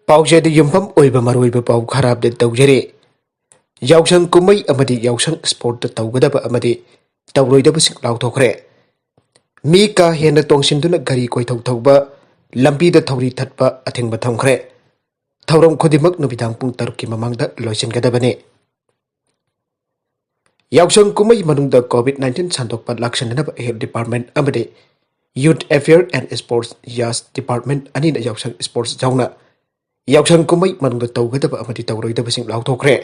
पाउजेद युम्फम ओइबा मरोइबा पाउ खराब दे तौजरे यावसंग कुम्मई अमदी यावसंग स्पोर्ट तौगदबा अमदी तौरोइदबसिंग लाउथोखरे मी का हेन तोंगसिनदुना गरी कोइथौ थौबा लंबीदा थौरी थटपा अथेंबा थमखरे थौरम खुदिमक नुबिदांग पुंग तरुकी ममांगदा लोइसिनगदबने यावसंग कुम्मई मनुंगदा कोविड-19 संदोकपा लाक्सननबा हेल्थ डिपार्टमेंट अमदी youth affair and sports YAS department अनिना यावसंग स्पोर्ट्स जाउना यावसंग कुम्मई मनुंगदा तौगदबा अमदी तौरोइदबसिंग लाउथोखरे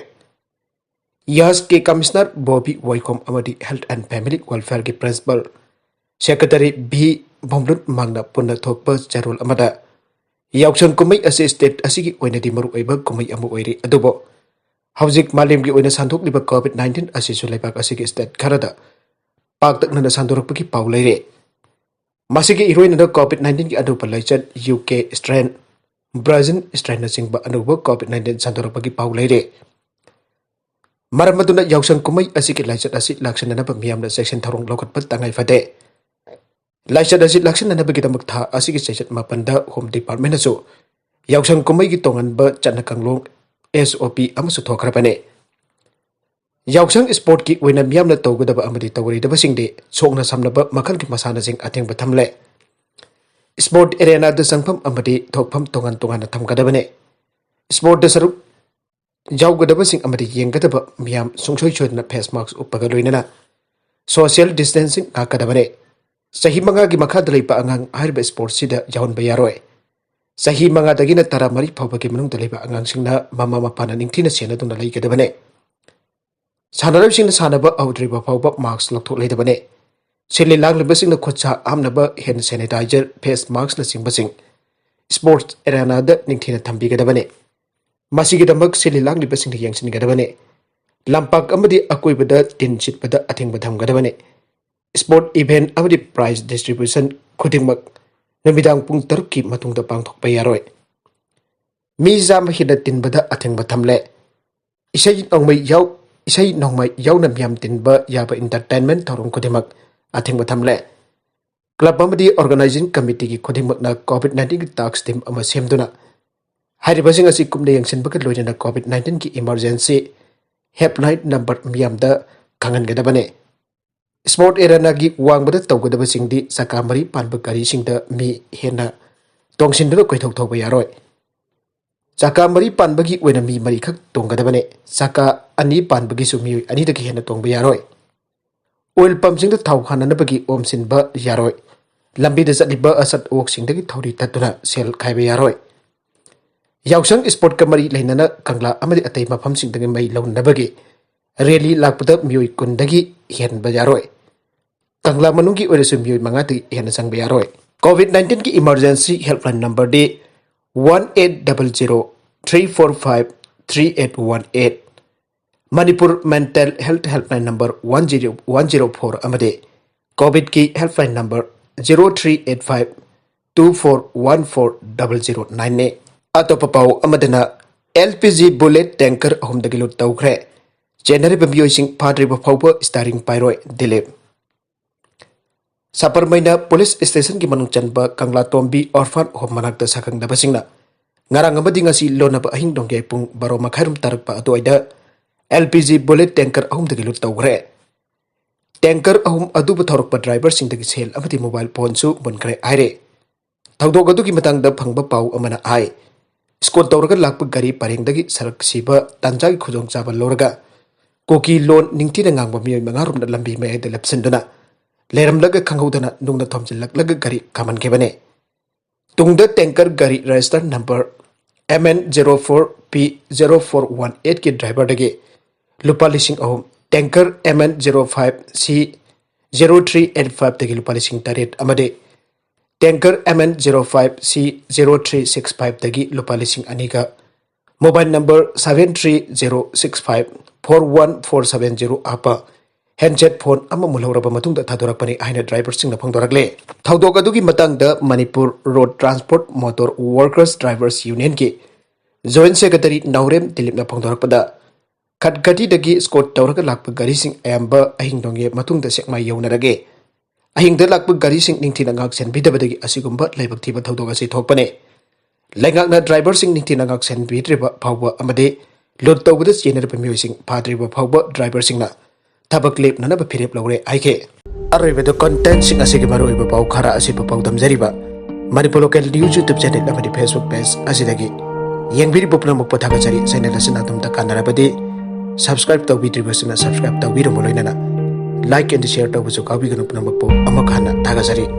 यास के कमिश्नर बॉबी वाइकोम अमदी हेल्थ एंड फैमिली वेलफेयर की प्रिंसिपल सेक्रेटरी भी भोमरुन मांगना पुनः थोकपा चरोल अमदा यावसंग कुम्मई असे स्टेट असिगी ओइनदी मरु ओइबा कुम्मई अमु ओइरी अदुबो हौजिक मालेमगी ओइना सांथोकलिबा कोविड-19 असिसु लेबाक असिगी स्टेट खरदा पाकतकनना सांदोरकपगी पाउ लेरे मासिगी इरोइनदा कोविड-19 की अनुपा लाइचन यूके स्ट्रेन ब्राजील स्ट्रेन नचिंगबा अनुबा कोविड-19 सांदोरकपगी पाउ लेरे मरमदुना यावसंग कुम्मई असिगी लाइचन असि लाक्सननबा मियामना सेक्शन थरोंग लोकटपा तंगाई फदे लाइचन असि लाक्सननबगिदमक था असिगी सेक्शन मापनदा होम डिपार्टमेंट असु यावसंग कुम्मई की तोंगनबा चन्ना कंगलोंग SOP अमसु थोखरबने यावसंग स्पोर्ट की ओइना मियामना तौगदबा अमदी तौरीदबसिंगदे सोंगना सामनबा मखल की मसानासिंग अथेंगबा थमले स्पोर्ट एरेना द संगफम अमदी थोकफम तोंगन तोंगन थमगदबने स्पोर्ट द सरुक जाउगदबसिंग अमदी येंगदबा मियाम सुंगसोइ सोदना फेस मास्क उपगा लोइनना सोशल डिस्टेंसिंग काकदबने सही मंगा की मखादा लेबा अंगांग हाइरबा स्पोर्ट सिदा यावनबा यारोय सही मंगा दगिना तरा मरी फावबगी मनुंग दलेबा अंगांसिंगना ममा मपाना निंगथिना सेनदुना लेगदबने सानरबसिंगना सानबा औद्रिबा फावबा मास्क लौथोकलेदबने सिले लांगलिबसिंगना खुदसा आमनबा हैंड सैनिटाइजर फेस मास्क ना सिंगबसिंग स्पोर्ट्स एरेनादा निंगथिना थंबिगदबने मासिगिदमक सिले लांगलिबसिंगना यंगसिनगदबने लंपाक अमदी अकोइबदा टिन चिटबदा अथेंगबा थमगदबने स्पोर्ट इवेंट अमदी प्राइज डिस्ट्रीब्यूशन खुदिंगमक नमिदांग पुंग तरुक की मतुंगदा पांगथोकपा यारोय मी जामा हिदा तिनबदा अथेंगबा थमले इसै नोंमै यावना मियाम तिनबा याबा एंटरटेनमेंट थौरंग खुदिमक अथेंगबा थमले क्लब अमदी ऑर्गेनाइजिंग कमिटी की खुदिमकना कोविड-19 की टास्क टीम अमा सेमदुना हारिबसिंग असि कुमदे यंगसिनबका लोइना कोविड-19 की इमरजेंसी हेल्पलाइन नंबर मियामदा खंगनगदबने स्पोर्ट एरेना की वांगबदा तौगदबसिंगदी सका मरी पानबा गारीसिंगदा मी हेना तोंगसिनदुना कोइथौक थौबा यारोय सका मरी पानबगी ओइना मी मरी खक तोंगदबने सका अनि पानबगिसु मी अनिदगी हेना तोंगबा यारोय ओइल पंपसिंगदा थाउ हाननबगी ओमसिनबा यारोय लंबीदा चलिबा असत ओकसिंगदगी थौरी तत्तुना सेल खाइबा यारोय यावसंग स्पोर्ट का मरी लेनना कंगला अमदी अतै मफमसिंगदगी मई लौनबगी रैली लापदा मियोय कुंदगी हेनबा यारोय कंगला मनुंगी ओइरसु मियोय मंगादगी हेना संगबा यारोय कोविड-19 की इमरजेंसी हेल्पलाइन नंबर दे 1800-345-3818 Manipur mental health helpline number 10104 अमदे कोविड की हेल्पलाइन नंबर 0385-2414-009 ने अतोप पाउ अमदना LPG बुलेट टैंकर अहमदगी लुट तौखरे चेन्नरीबा मियोइसिंग फाद्रिफाओबा स्टारिंग पाइरोय दिलीप सापरमैना पुलिस स्टेशन की मनुंग चनबा कंगलातोंबी ऑर्फन होम मनakta साखंगदबसिंगना ngarang amadi ngasi lonaba ahing dongge pung baro makhairum tarakpa adoida LPG bullet tanker ahum dagi lut tawgre tanker ahum adu thorokpa driver sing dagi sel amadi mobile phone su bunkhre aire thawdok adu ki matang da phangba pau amana ai skot tawraga lakpa gari pareng dagi sarak siba tanjagi khujong chaba loraga koki lon ningti na ngangba miyoy mangarum na lambi mai da lapsenduna leram laga khanghodana nungna thomjil laga gari kaman kebane tungda tanker gari register number MN04P0418 के driver दगे लुपा लिसिंग अहम tanker MN05C0385 दगे लुपा लिसिंग तरेट अमदे tanker MN05C0365 दगे लुपा लिसिंग अनिगा मोबाइल नंबर 7306541470 आपा हैंडसेट फोन अमा मुलौरबा मतुंगदा थादोरकपनि आइना ड्राइवर सिंगना फंगदोरकले थाउदोक अदुगी मतंगदा Manipur road transport motor workers drivers union के जॉइंट सेक्रेटरी नौरेम दिलीपना फंगदोरकपदा खटगटी दगी स्कोट तौरका लाकपा गारी सिंग अयंबा अहिंग दोंगे मतुंगदा सेकमाय यौनरगे अहिंगदा लाकपा गारी सिंग निंगथिना गाक सेनबिदबदगी असिगुंबा लाइबक थिबा थाउदोक असि थोकपने Lengakna driver sing ningtina ngak sen bitriba phawba amade load tawbada Chennariba Mioising Fadrifaoba driver singna thabak lep nanaba phirep lawre aike arrebedo content sing asige maroiba pau khara asiba pau damjariba Manipur local news YouTube channel amadi Facebook page asidagi yengbiri popna mok pathaga chari channel asina tumta kanarabadi subscribe tawbidribasina subscribe tawbiro moloinana like and share tawbusu kawbiganu puna mokpo amakhana thagajari